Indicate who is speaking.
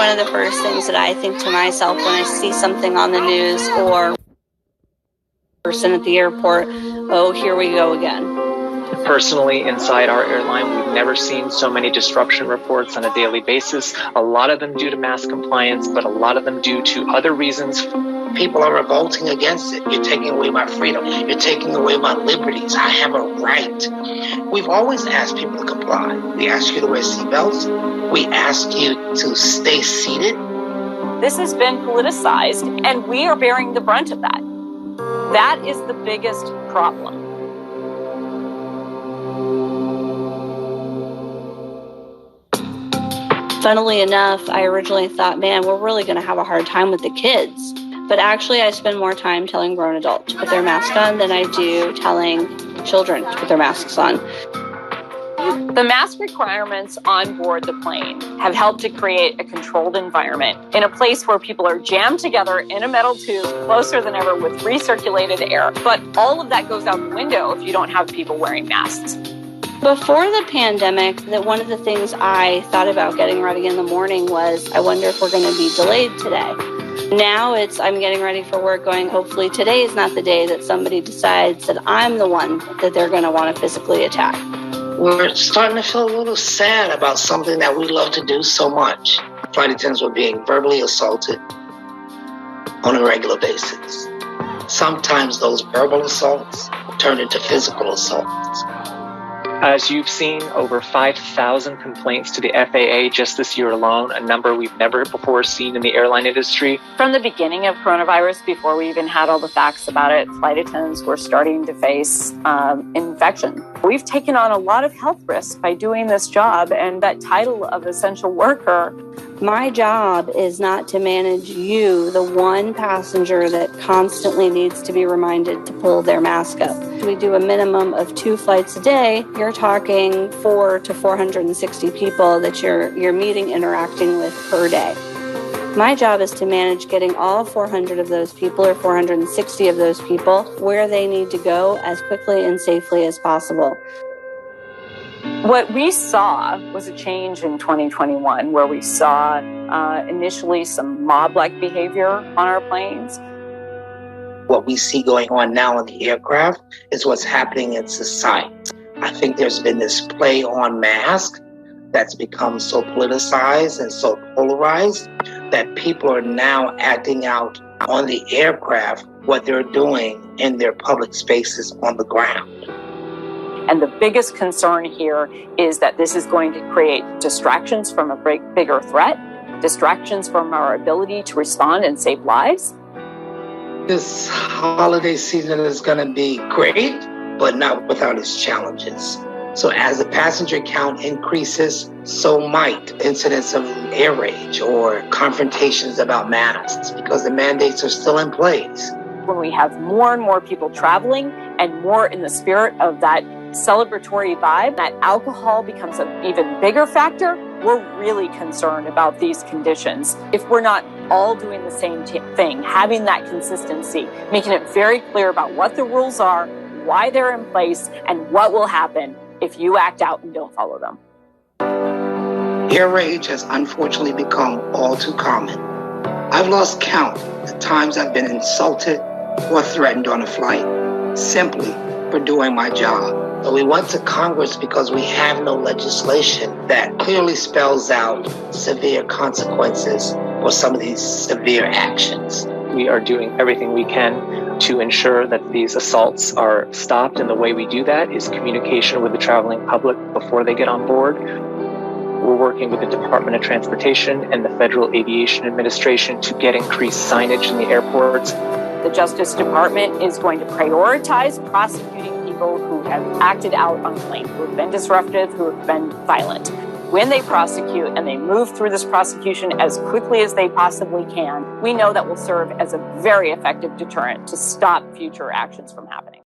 Speaker 1: one of the first things that I think to myself when I see something on the news or person at the airport, oh, here we go again.
Speaker 2: Personally, inside our airline, we've never seen so many disruption reports on a daily basis. A lot of them due to mask compliance, but a lot of them due to other reasons.
Speaker 3: People are revolting against it. You're taking away my freedom. You're taking away my liberties. I have a right. We've always asked people to comply. We ask you to wear seatbelts. We ask you to stay seated.
Speaker 4: This has been politicized, and we are bearing the brunt of that. That is the biggest problem.
Speaker 1: Funnily enough, I originally thought, man, we're really going to have a hard time with the kids. But actually, I spend more time telling grown adults to put their mask on than I do telling children to put their masks on.
Speaker 4: The mask requirements on board the plane have helped to create a controlled environment in a place where people are jammed together in a metal tube closer than ever with recirculated air. But all of that goes out the window if you don't have people wearing masks.
Speaker 1: Before the pandemic, that one of the things I thought about getting ready in the morning was, I wonder if we're going to be delayed today. Now I'm getting ready for work going, hopefully today is not the day that somebody decides that I'm the one that they're going to want to physically attack.
Speaker 3: We're starting to feel a little sad about something that we love to do so much. Flight attendants were being verbally assaulted on a regular basis. Sometimes those verbal assaults turn into physical assaults.
Speaker 2: As you've seen, over 5,000 complaints to the FAA just this year alone, a number we've never before seen in the airline industry.
Speaker 4: From the beginning of coronavirus, before we even had all the facts about it, flight attendants were starting to face infection. We've taken on a lot of health risks by doing this job, and that title of essential worker.
Speaker 1: My job is not to manage you, the one passenger that constantly needs to be reminded to pull their mask up. We do a minimum of 2 flights a day. You're talking 400 to 460 people that you're meeting, interacting with per day. My job is to manage getting all 400 of those people or 460 of those people where they need to go as quickly and safely as possible.
Speaker 4: What we saw was a change in 2021 where we saw initially some mob-like behavior on our planes.
Speaker 3: What we see going on now in the aircraft is what's happening in society. I think there's been this play on mask that's become so politicized and so polarized that people are now acting out on the aircraft what they're doing in their public spaces on the ground.
Speaker 4: And the biggest concern here is that this is going to create distractions from a bigger threat, distractions from our ability to respond and save lives.
Speaker 3: This holiday season is going to be great, but not without its challenges. So as the passenger count increases, so might incidents of air rage or confrontations about masks because the mandates are still in place.
Speaker 4: When we have more and more people traveling and more in the spirit of that celebratory vibe, that alcohol becomes an even bigger factor, we're really concerned about these conditions. If we're not all doing the same thing, having that consistency, making it very clear about what the rules are, why they're in place, and what will happen if you act out and don't follow them.
Speaker 3: Air rage has unfortunately become all too common. I've lost count the times I've been insulted or threatened on a flight simply for doing my job. But we went to Congress because we have no legislation that clearly spells out severe consequences for some of these severe actions.
Speaker 2: We are doing everything we can to ensure that these assaults are stopped, and the way we do that is communication with the traveling public before they get on board. We're working with the Department of Transportation and the Federal Aviation Administration to get increased signage in the airports.
Speaker 4: The Justice Department is going to prioritize prosecuting people who have acted out on plane, who have been disruptive, who have been violent. When they prosecute and they move through this prosecution as quickly as they possibly can, we know that will serve as a very effective deterrent to stop future actions from happening.